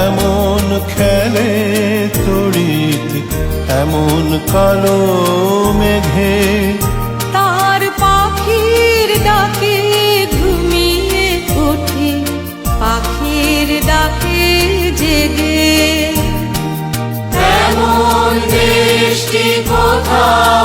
এমন খেলে তড়িৎ এমন কালো মেঘে, তার পাখির ডাকে ঘুমিয়ে ওঠে পাখির ডাকে জেগে। এমন বৃষ্টি কোথায়